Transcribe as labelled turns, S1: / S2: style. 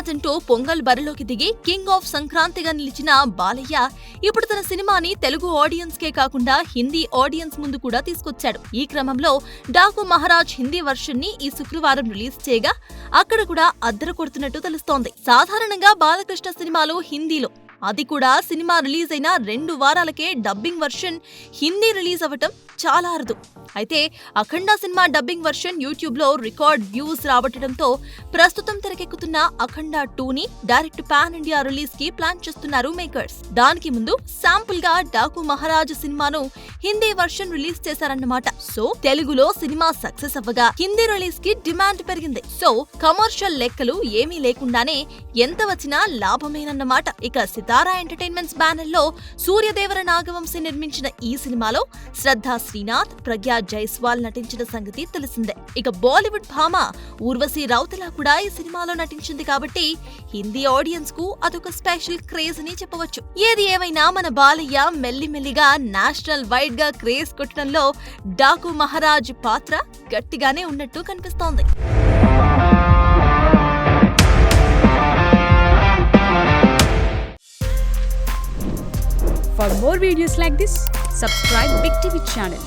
S1: మహారాజ్ అంటూ పొంగల్ బరిలోకి దిగి కింగ్ ఆఫ్ సంక్రాంతిగా నిలిచిన బాలయ్య ఇప్పుడు తన సినిమాని తెలుగు ఆడియన్స్ కే కాకుండా హిందీ ఆడియన్స్ ముందు కూడా తీసుకొచ్చాడు. ఈ క్రమంలో డాకు మహారాజ్ హిందీ వర్షన్ ని ఈ శుక్రవారం రిలీజ్ చేయగా అక్కడ కూడా అద్దరు కొడుతున్నట్టు తెలుస్తోంది. సాధారణంగా బాలకృష్ణ సినిమాలు హిందీలో, అది కూడా సినిమా రిలీజ్ అయిన 2 వారాలకే డబ్బింగ్ వర్షన్ హిందీ రిలీజ్ అవ్వటం చాలా అరుదు. అయితే అఖండ సినిమా డబ్బింగ్ వర్షన్ యూట్యూబ్ లో రికార్డ్ వ్యూస్ రాబట్టడంతో ప్రస్తుతం తెరకెక్కుతున్న అఖండ 2ని డైరెక్ట్ పాన్ ఇండియా రిలీజ్ కి ప్లాన్ చేస్తున్నారు మేకర్స్. దానికి ముందు శాంపుల్ గా డాకు మహారాజ్ సినిమాను హిందీ వర్షన్ రిలీజ్ చేశారన్నమాట. సో తెలుగులో సినిమా సక్సెస్ అవ్వగా హిందీ రిలీజ్ కి డిమాండ్ పెరిగింది. సో కమర్షియల్ లెక్కలు ఏమీ లేకుండానే ఎంత వచ్చినా లాభమేనన్నమాట. ఇక సితారా ఎంటర్టైన్మెంట్స్ బ్యానర్ లో సూర్యదేవర నాగవంశీ నిర్మించిన ఈ సినిమాలో శ్రద్ధా శ్రీనాథ్, ప్రగ్యా జైస్వాల్ నటించిన సంగతి తెలిసిందే. ఇక బాలీవుడ్ భామ ఊర్వశీ రౌతేలా కూడా ఈ సినిమాలో నటించింది కాబట్టి హిందీ ఆడియన్స్ కు అదొక స్పెషల్ క్రేజ్ అని చెప్పవచ్చు. ఏది ఏమైనా మన బాలయ్య మెల్లిమెల్లిగా నేషనల్ వైడ్ గా క్రేజ్ కొట్టడంలో డాకు మహారాజ్ పాత్ర గట్టిగానే ఉన్నట్టు కనిపిస్తోంది.
S2: For more videos like this, subscribe Big TV channel.